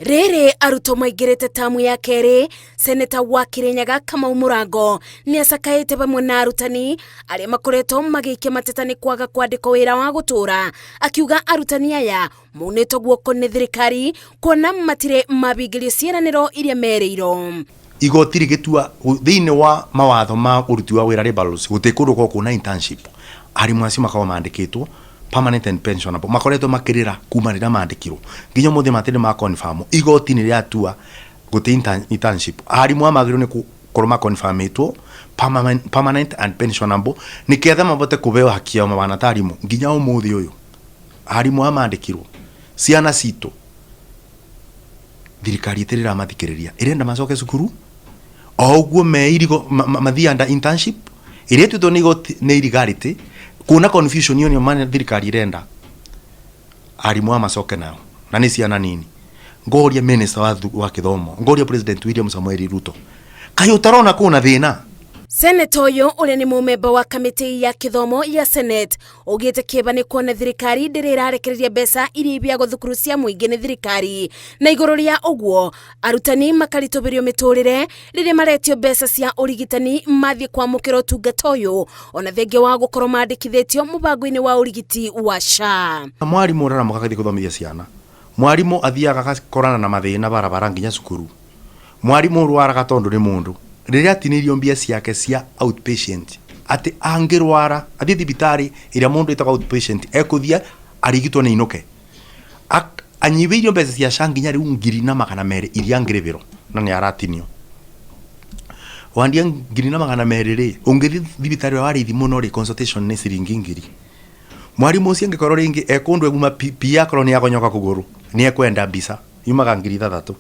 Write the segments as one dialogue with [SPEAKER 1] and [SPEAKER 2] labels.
[SPEAKER 1] Rere aruto maigirete tamu ya keri, seneta wa Kirinyaga Kamau Murango ni acakaite bamwe na arutani aria makoretwo magiikia matetani kwaga kwandikwo wira wa gutura, akiuga arutani aya maunitwo guoko ni thirikari kuona matire mabingirio ciaraniro iria mereiro.
[SPEAKER 2] Igoti rigitua thiini wa mawatho ma uruti wa wira rebels gutekurwo kwa kuna internship arimu acio makawa mandikitwo permanent and pensionable makoretwo makirira kuma rira mandikirwo nginya muthe matire ma confirm igoti ni riatua guti internship arimu amagirwo ni koroma confirmetwo permanent and pensionable ni ketha mabote kubeo haki ya mabana tarimu nginya umuthi uyu arimu amandikirwo ciana cito thirikari itirira mathikiriria irenda macoke cukuru oguo meirigo mathia under internship iretu to ni illegality kuna confusion yoni man thirikari irenda arimu amacoke nao na ni ciana nini ngoria minister wa kithomo ngoria president William Samuel Ruto kayo tarona kuna thina.
[SPEAKER 1] Senator uyu ule ni mumemba wa kamiti ya kithomo ya Senate ugite kiba ni kuona thirikari ndirirarekereria mbeca iria bia guthukuru cia muingi ni thirikari na iguru ria uguo arutani makaritoberio miturire riria maretio mbeca cia urigitani mathie kwa mukiro tungata uyu ona thenge wa gukorwo mandikithitio mubango-ini wa urigiti wa SHA.
[SPEAKER 2] Mwarimu rara mukagathi kuthomithia ciana, mwarimu athiaga gakorana na mathina barabara nginya cukuru, mwarimu rwaraga tondu ni mundu riria tinirio mbia ciake cia outpatient ati angirwara athi thibitari iria mundu itaga outpatient ekuthia arigitwo ni inuke anyibirio mbeca cia SHA nginya riu 2,200 iria ngiribiro na ni aratinio wandia 2,200 ri ungithi thibitari wa rithi muno ri consultation ni ciringi 2,000 mwarimu ucio ngikorwo ringi ekundu eguma pia koroni yakonyoka kuguru ni ekwenda mbisa yumaga 3,000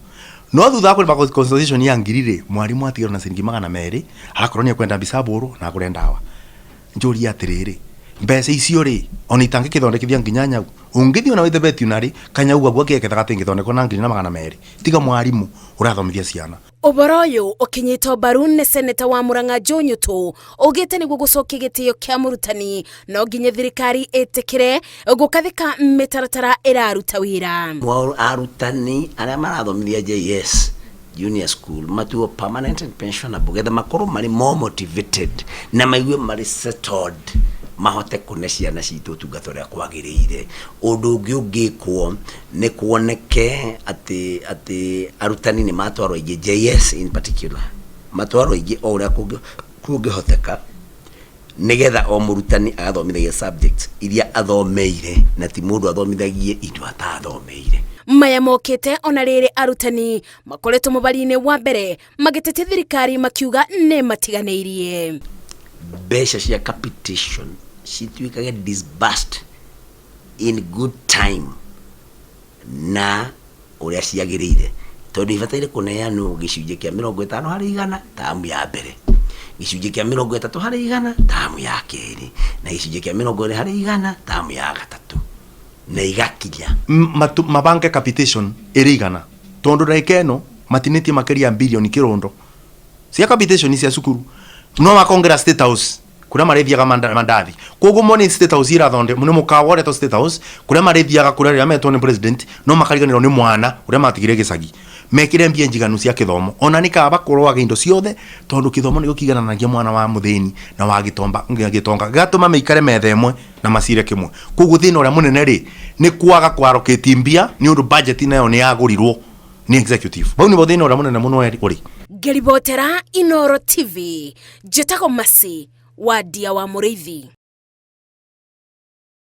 [SPEAKER 2] no thutha kwa consultation ya ngirire mwarimu atigirwo na ciringi 200 akorwo ni ekwenda mbisa buru na agure ndawa njuri atiriri mbeca icio ri ona itangi kithondekithia nginya nyau ungithi ona withe veterinary kanyau agwa gekethaga tingithondekwo na 2,200 tiga mwarimu urathomithia ciana.
[SPEAKER 1] Uboro uyu ukinyitwo mbaru ni seneta wa Murang'a Joe Nyotu ugite niguo gucokia gitio kia murutani no nginya thirikari itikire gukathika mitaratara iraruta wira.
[SPEAKER 3] Arutani aria marathomithia JS junior school matuo permanent and pensionable getha makorwo mari more motivated na maigue mari settled mahote kune ciana citu tungata ria kwagiriire. Undu ungikwo ni kuoneke ati arutani ni matwarwo ingi JS in particular matwarwo ingi o uria kungihoteka nigetha o murutani agathomithagia subjects iria athomeire na ti mundu athomithagie indo atathomeire.
[SPEAKER 1] Maya mokite ona riri arutani makoretwo mubari-ini wa mbere magitete thirikari makiuga ni matiganeirie
[SPEAKER 3] mbeca cia capitation cituikage disbursed in good time na uria ciagiriire tondu ibataire kuneanwo gicunjĩ kia 50% tamu ya mbere, gicunjĩ kia 30% tamu ya keri na gicunjĩ kia 20% tamu ya gatatu na igakinya
[SPEAKER 2] mabanke capitation irigana tondu raikeno matinitie makeria bilioni kirundo cia capitation cia cukuru no makongera state house kuria marethiaga mandathi koguo moni state house irathonde muno mukawore to state house kuria marethiaga kuria ria metwo ni president no makariganirwo ni mwana uria matigire gicagi mekire mbia njiganu cia kithomo ona nikaba kurwaga indo ciothe tondu kithomo ni gukigananagia mwana wa muthini na wa gitonga gatuma meikare metha imwe na masire kimwe koguo thina uria munene ri ni kwaga kwaroketi mbia ni undu budget nayo ni yagurirwo ni executive bau ni bothina uria munene muno uri
[SPEAKER 1] Ngeribotera Inooro TV Jetago Masi wa Dia wa Muriithi.